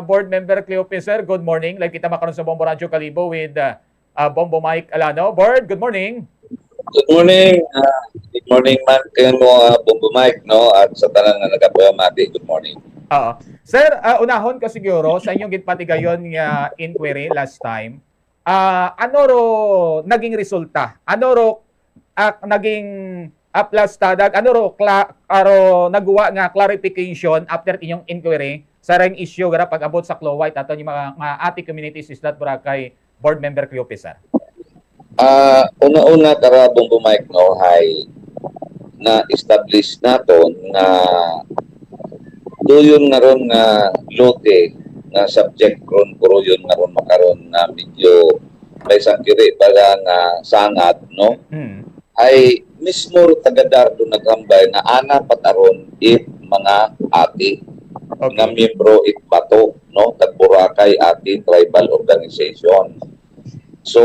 Board Member Cleope, sir. Good morning. Like kita makaroon sa Bombo Radyo Kalibo with Bombo Mike Alano. Board, good morning. Good morning. Good morning man kayo mo Bumbo Mike no at sa tanan nga nagapamati. Good morning. Oo. Sir, unahon ko siguro sa inyong gitpatigayon nga inquiry last time. Ano ro naging resulta? Ano ro naging plus tadag? Ano ro nagawa nga clarification after inyong inquiry sa ring issue gara pag-abot sa Clowite ato yung mga ati communities islat Boracay board member Cleope, sir? Una-una tara Bumbo Mike no hay na establish naton na doyon nga ron nga lote nga subject ron puro yun nga ron makaron na medyo may sangkiri pala nga sangat no ay mismo tagadar do naghambay na ana pataron it mga ati nga miyembro it bato no tag-Boracay Ati Tribal Organization. So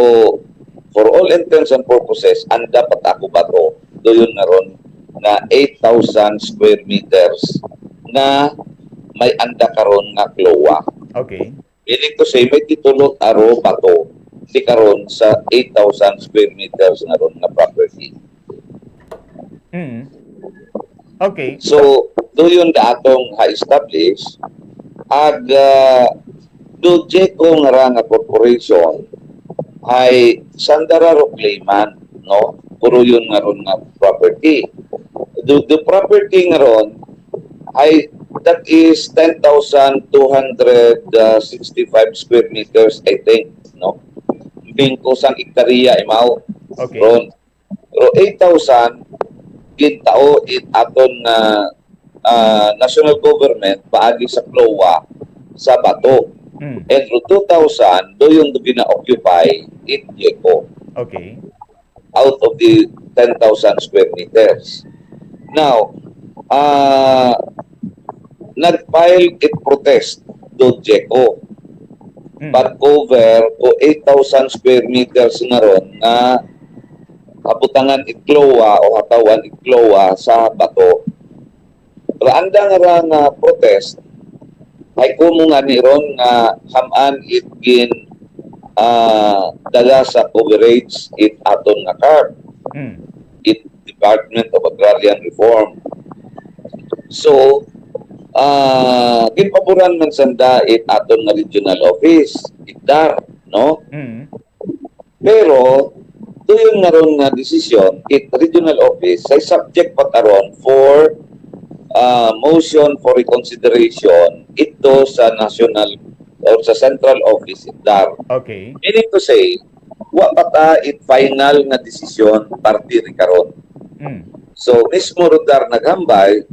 for all intents and purposes anda patako bato doyon nga ron na 8,000 square meters na may anda karon nga klowa. Okay. Meaning to say, may titulo aro bato di karon sa 8,000 square meters na ron nga property. Okay. So, doon da atong ha-establish ag do JECO nga corporation ay sandara ro claimant no puro yun nga ron nga property. The property nga ron ay that is 10,265 square meters I think no bingko sang ektarya imaw ron pero 8,000 gintao it aton national government paagi sa CLOA sa bato and through 2,000 do yung gina-occupy it JECO out of the 10,000 square meters. Now nag-file it protest do JECO but over o 8,000 square meters na ron na kabutangan iklowa o hatawan iklowa sa bato. Pero anda nga protest ay kumo nga ni ron nga haman it gin dala sa coverage it aton nga CARP. It Department of Agrarian Reform. So ginpaboran man sanda it aton nga regional office itdar no pero doon nga ron nga desisyon it regional office ay subject pataron for motion for reconsideration ito sa national or sa central office itdar. Meaning to say wa pata it final nga desisyon party ri karon. So mismo rodar naghambay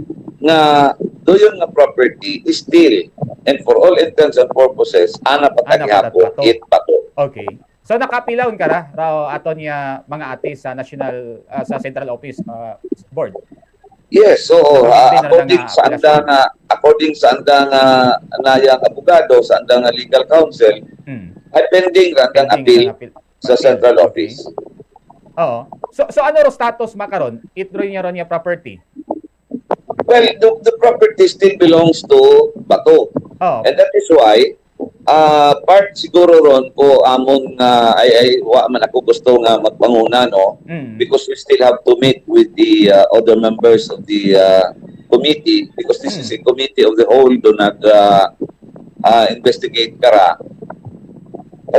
nga doon nga property is still and for all intents and purposes ana patagihapon it bato. Okay. So nakapilawon ka ra aton niya mga ati sa national sa central office board. Yes, so according sa anda nga nayang abogado sa anda nga legal counsel ay pending randang appeal sa central office. Oo. So ano ro status makaron? It niya ron niya property. Well, the property still belongs to bato. And that is why part siguro ron ko amon nga ay wa man ako gusto nga magpanguna no because we still have to meet with the other members of the committee because this is a committee of the whole do nag investigate kara.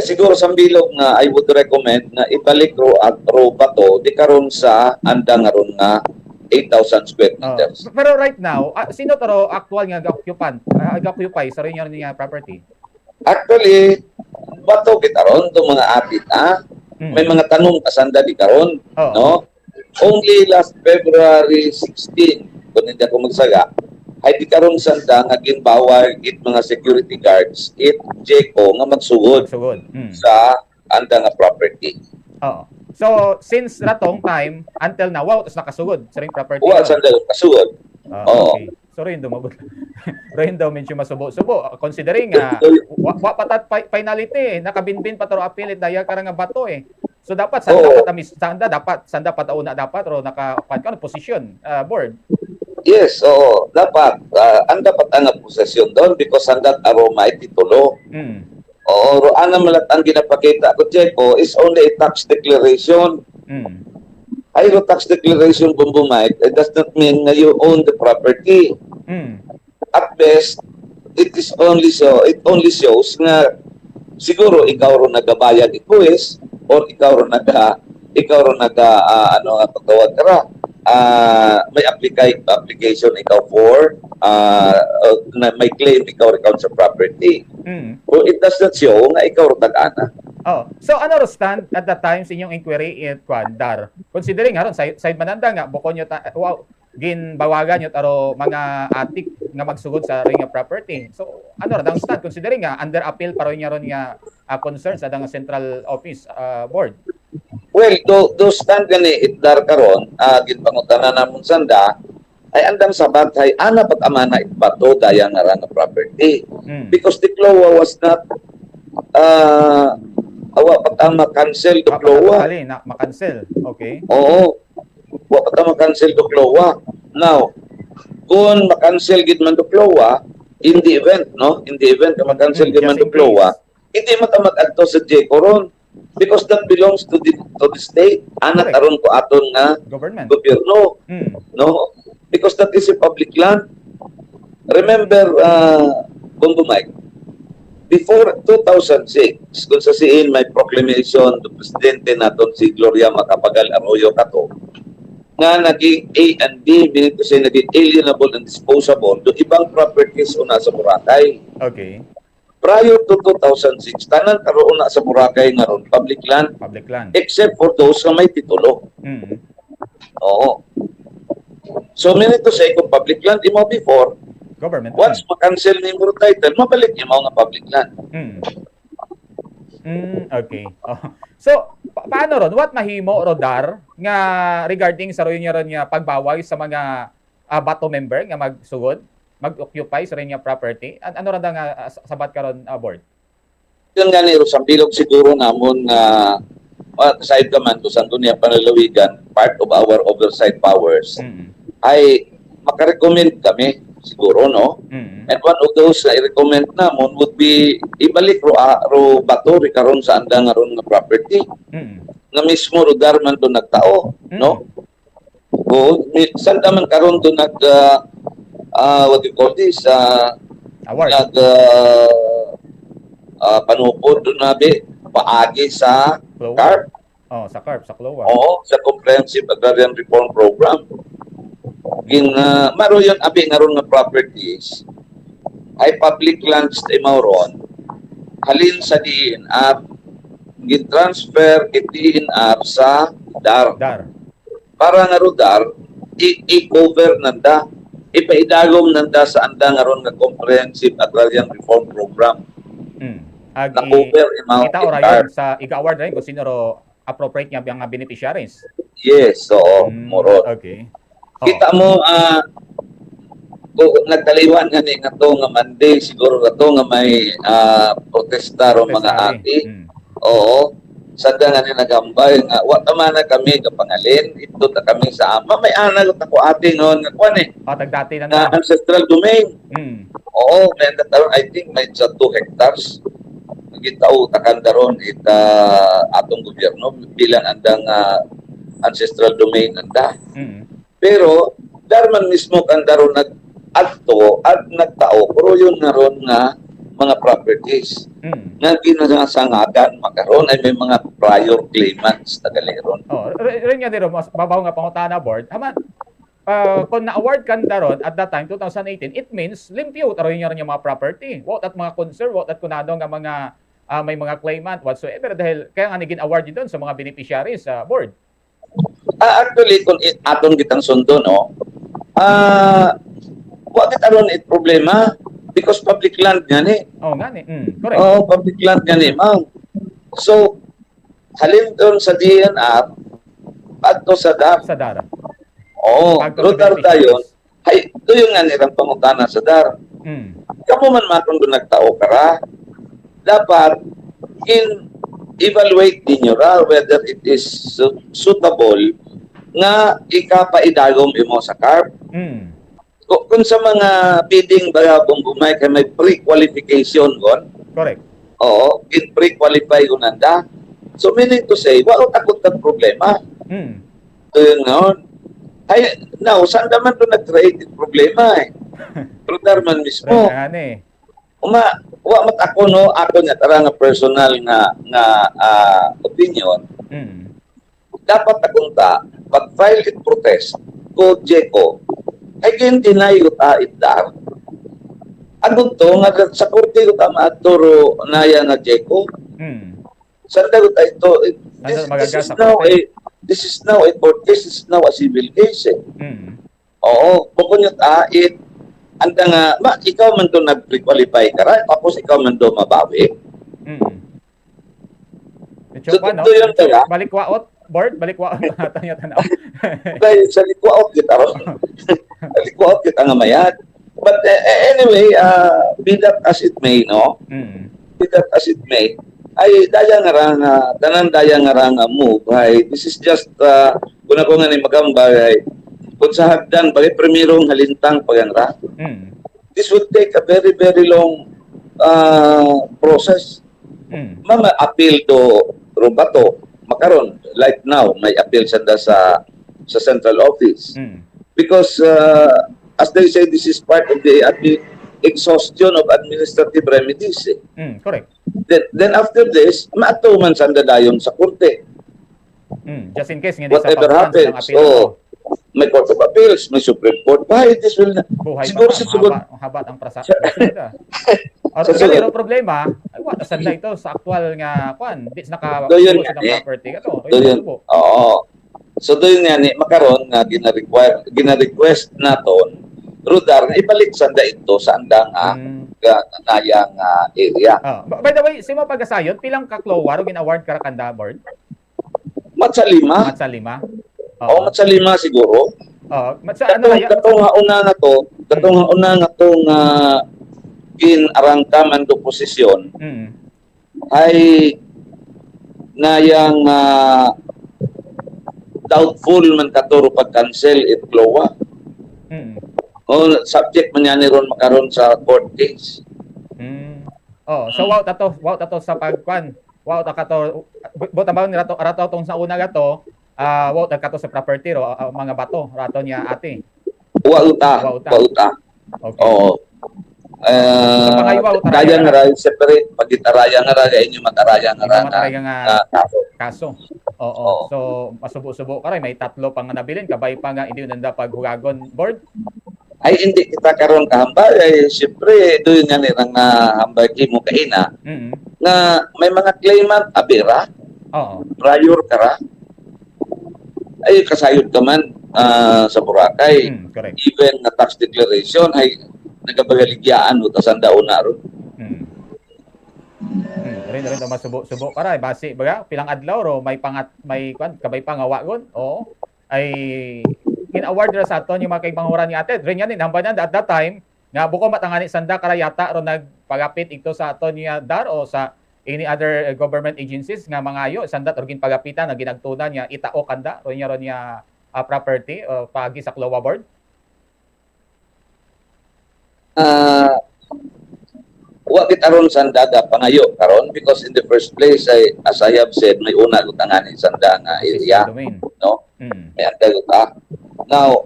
Siguro sa bilog nga I would recommend na ibalik ro bato di karon sa anda nga ron nga 8,000 square meters. Pero right now, sino taro actual nga ga-occupy sa rin niya property? Actually, bato kita ron itong mga atit, may mga tanong kasanda di karon, no? Only last February 16, kung hindi ako magsaga, ay di karon sanda nga ginbawal it mga security guards, it JECO nga magsugod sa anda nga property. So, since ratong time, until now, tapos nakasugod sa ring property. Sanda kasugod. Okay. So, rin daw medyo masubo-subo. Considering patat finality, nakabinbin pa taro appeal daya karang bato eh. So, dapat sanda patauna dapat ro naka posisyon board. Yes, oo. Dapat, ang dapat ang posesyon doon because ang that aroma ay titulo. Mm. Oo, ana malat ang ginapakita ko, Checo, is only a tax declaration. Mm. Ay, no tax declaration, Bumbumite, it does not mean na you own the property. Mm. At best, it only shows na siguro ikaw ro nagabayad ibuwis or ikaw ro ano nga pagtawag ka may application ikaw for na may claim ikaw account sa property. Mm. Or it does not show nga ikaw ro tag-ana. Oh, so ano ro stand at that time sa inyong inquiry in Dar? Considering aron side mananda nga bukod nyo wow, ginbawagan nyo taro mga atik nga magsugod sa ring nga property. So ano ra dang stand considering nga under appeal para nya ron nga concerns sa dang central office board. Well, do stand gani itdar karon ginpangutanan namon sanda ay andang sabat ay ana pag-amana itbato dayang nga property. Because the CLOA was not awa patang ma-cancel do CLOA. Na ma-cancel. Okay. Oo. Wa patang ma-cancel do CLOA. Now, kung ma-cancel gid man do CLOA, in the event na ma-cancel gid man do CLOA, hindi matamag adto sa JECO ron because that belongs to the state. Ana taron ko aton nga gobyerno. No? Because that is a public land. Remember Mike, before 2006, kung sa siin may proclamation do presidente naton si Gloria Macapagal Arroyo kato, nga naging A and B, meaning to say naging alienable and disposable do ibang properties una sa Boracay. Okay. Prior to 2006, tanan karoon na sa Boracay nga ron, public land. Except for those na may titulo. Oo. So, meaning to say, kung public land imo before, government. Once ma-cancel ni mo title, mabalik yung mga public land. Okay. So, paano ron? What mahimo, Rodar, nga regarding sa ron nga pagbawal sa mga bato member nga magsugod, mag-occupy sa rin nga property? Ano ron nga sabat karon board? Yun nga ni Rosang Bilog siguro namon nga aside ka man to sa niya panalawigan, part of our oversight powers, ay makarecommend kami siguro, no? And one of those na i-recommend namon would be ibalik ro bato karon sa andang aron nga property. Nga mismo lugar man do nagtao, no? O saan man karon do nag what do you call this? Award. Panupod do nabi paagi sa CARP. Oh, sa CARP, sa CLOA. Oo, sa Comprehensive Agrarian Reform Program. Maro yun abi nga ron nga properties ay public lands na ron halin sa DNR gin-transfer DNR sa DAR. Para nga ro DAR i-cover nanda ipaidagom nanda sa anda nga ron nga Comprehensive Agrarian Reform Program. Na-cover kita orayon sa iga-award rin kung sino ro appropriate nga mga beneficiaries. Yes, oo, moro. Okay. Kita mo nagtaliwan nga ni nga to nga Monday siguro nga to nga may protesta ro mga ati. Oo. Sada nga ni nagambay nga wa tama na kami kapangalin ito ta kami sa ama may anal ta ko ati noon nga kwan tagdati na ancestral domain. Oo, may taron I think may 2 hectares. Gitao takan daron atong gobyerno bilang andang ancestral domain anda. Pero darman mismo kan daron nag-adto at nagtao pero yun na ron nga mga properties nga ginasangagan makaron ay may mga prior claimants tagaliron. Rin nga dito babaw nga pangutana board. Haman kung na-award kan daron at that time 2018 it means limpyo taron niya rin yung mga property. What at mga concern, what at kunado nga mga may mga claimant whatsoever dahil kaya nga naging award doon sa mga beneficiaries sa board. Actually, kung aton kitang sundo, no, wakit aron it problema because public land nga ni. Nga ni. Correct. Public land nga ni, ma'am. So, halin doon sa DNR, adto sa DAR. Sa DAR. Rodar tayo, ay, doon nga nilang pangutana sa DAR. Kamu man matong doon nagtao kara, dapat evaluate ninyo whether it is suitable nga ikapaidagom imo sa CARP. kung sa mga bidding ba bumay kay may pre-qualification gon. Correct. Oo, in pre-qualify ko nanda. So meaning to say, wala takot ng problema. So yun ngayon. Ay, now, saan naman ito nag-create problema eh? Pero man mismo. Wa mat ako no, ako nga tara nga personal nga opinion. Dapat akunta pag file it protest ko Jeko ay deny ko ta itdar. Ano to nga sa korte ko ta maaturo naya nga Jeko. Sanda ko ta ito. This is now a court case, this is now a civil case. Oo, bukod nyo anda nga, ikaw man doon nag-qualify ka ra, tapos ikaw man doon mabawi. So, balikwaot, board, balikwaot natin yung tanaw. Dahil sa likwaot kita ro. Likwaot kita nga mayad. But anyway, be that as it may, no? Be that as it may, ay daya nga tanan daya nga move. Ay, this is just, kung ako nga ni magambay, kung sa hagdan, bagay primerong halintang pagangra, this would take a very, very long process. Mga appeal to Robato, makaron, like now, may appeal sa central office. Because, as they say, this is part of the exhaustion of administrative remedies. Correct. Then after this, maatuman sa dayon sa korte. Just in case, hindi whatever sa happens. So, may Court of Appeals, may Supreme Court. Why this will not? Siguro sa sugod. Habat ang proseso. Pero problema, ay wala sanda ito sa actual nga kwan. Di naka-subo sa property ka to. Oo. So doon nga ni makaron nga gina-request naton Rudar nga ibalik sanda ito sa andang kanayang area. By the way, simo pagasayon pilang kaklowar o gin-award karakanda board? Matsa 5. Matsa 5. Matsa 5 siguro. Katong una nga to nga ginarangkaman do posisyon ay nayang doubtful man katuro pag-cancel it klowa. Subject man yan ni ron makaroon sa court case. So wow tato sa pagkwan. Wow tato botabaw ni rato tong sa una gato. Wow kato sa property ro mga bato rato niya ate. Wauta. Okay. Oo. Daya nga ra separate pagitaraya nga ra inyo mataraya nga ra kaso. Oo. So masubo-subo ka ray may tatlo pang nabilin kabay pa nga hindi nanda paghugagon board. Ay hindi kita karon kahambal ay syempre doon nga ni rang hambal mo kaina. Nga may mga claimant abira. Prior kara. Ay kasayod ka man sa Boracay. Even na tax declaration ay nagabagaligyan mo tas anda una ron. Rin to masubo-subo para base baga pilang adlaw ro may kwan kabay pa nga wagon. Oo. Ay in-award ra sa aton yung mga kaipanguran ni ate. Rin yan hambanan at that time nga buko matangani sanda karayata ro nagpagapit ito sa aton niya dar o sa any other government agencies nga mangayo sanda or ginpagapitan na ginagtunan niya itao kanda ro niya property pagi sa Klowa board. Wa kitaron sandaga pangayo karon because in the first place ay as I have said may una utangani sanda nga area no may anda now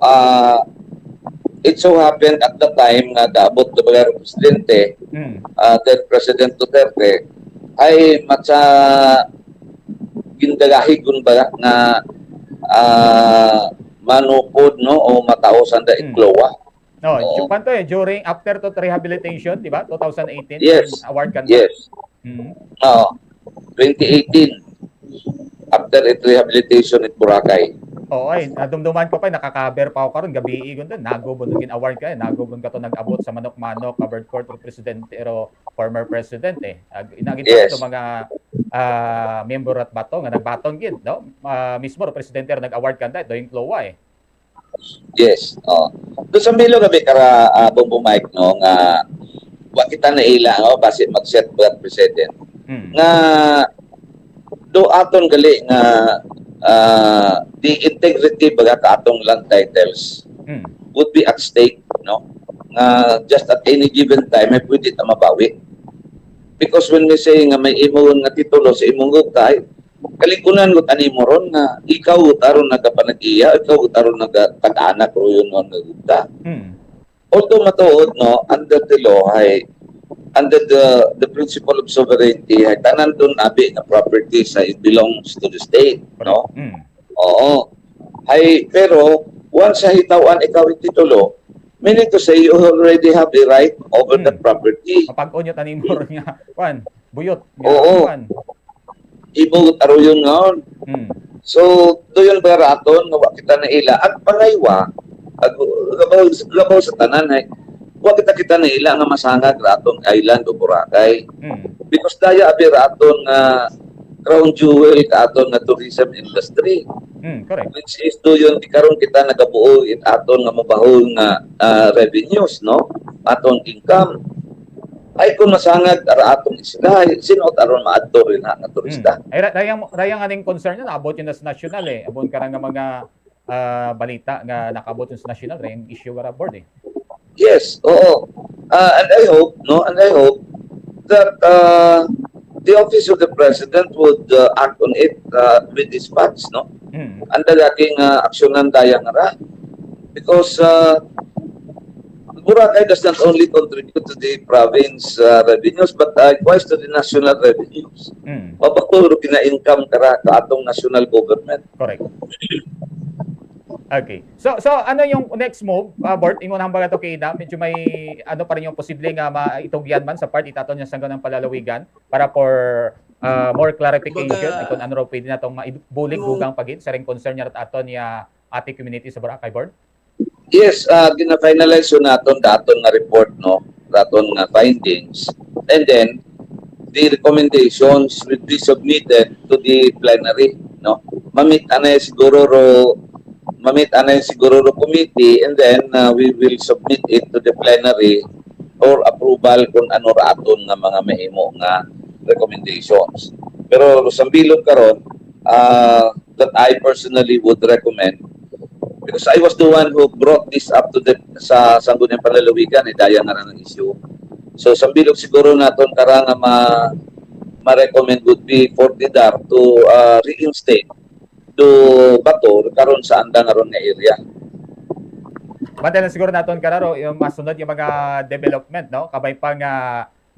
it so happened at the time nga daabot na baga presidente then President Duterte ay matsa gindagahigon ba nga manukod no o matao sanda iklowa. Kwanto during after to rehabilitation, di ba? 2018 yes. Award kan. Yes. 2018 after it rehabilitation at Boracay. Ay nadumduman ko pa nakaka-cover pa ako karon gabi igon doon nagubon gin award ka nagubon ka to nag-abot sa manok-manok covered court of president pero former president inagit to mga member at bato nga nagbaton gid no mismo presidente nag-award kanda doing Klowa Yes. Doon sa Milo gabi kara Bombo Mike no nga wa kita na ila base mag-set ba president. Nga do aton gali nga the integrity baga katong land titles would be at stake, no? Just at any given time ay pwede ta mabawi. Because when we say nga may imong nga titulo sa imong gugtay, kalikunan ko tanimo ron nga ikaw taron nagapanag-iya, ikaw taron nagkataanak ro yun nga gugta. Although matuod, no, under the law ay under the principle of sovereignty ay tanan doon abi na properties ay belongs to the state, no? Oo. Ay pero once sa hitawan ikaw yung titulo, meaning to say you already have the right over the property. Kapag onyo tanimor nga, kwan, buyot. Oo. Ibo taro yun ngaon. So, doon ba raton nga wa kita na ila at pangaywa gabaw sa tanan ay wa kita na ila nga masangag raton island o Boracay. Because daya abi raton nga crown jewel katon nga tourism industry. Correct. Which is doon karon kita nagabuo it aton nga mabahol nga revenues, no? Aton income. Ay kung masangag ara atong isla, sino taron maadto rin nga turista. Ay rayang aning concern na abot yun na sa national abot karang nga mga balita nga nakabot yun sa national rayang issue nga board Yes, oo. And I hope, no, and I hope that the office of the president would act on it with dispatch, no? Anda laging aksyonan dayang ara. Because Boracay does not only contribute to the province revenues but likewise to the national revenues. Mapaturo kina-income kara atong national government. Correct. Okay. So ano yung next move, Bort? Ingon ang baga to kay Ida, medyo may ano pa rin yung posible nga maitugyan man sa part itaton niya sa ng palalawigan para for more clarification kung ano raw pwede na itong maibulig dugang pagit sa ring concern niya at aton niya ati community sa Boracay, Board? Yes, gina-finalize yun naton daton nga report, no? Daton nga findings. And then, the recommendations will be submitted to the plenary, no? Mamit anay siguro ro committee and then we will submit it to the plenary for approval kung ano raton nga mga mahimo nga recommendations. Pero sambilog karon that I personally would recommend, because I was the one who brought this up to the sa Sangguniang Panlalawigan daya nga ng issue. So sambilog siguro naton karang ma-recommend would be for the DAR to reinstate to Bator karon sa andang aron nga area. Bantay na siguro naton kararo yung masunod yung mga development, no? Kabay pa nga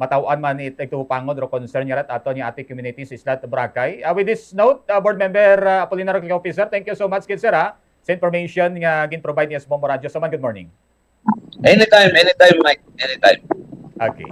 matawan man ito pangod ro concern niya at aton yung ating community sa Isla Boracay. With this note, board member Apolinar Officer, thank you so much kid sir sa information nga gin-provide niya sa Bombo Radio. So man, good morning. Anytime, Mike. Anytime. Okay.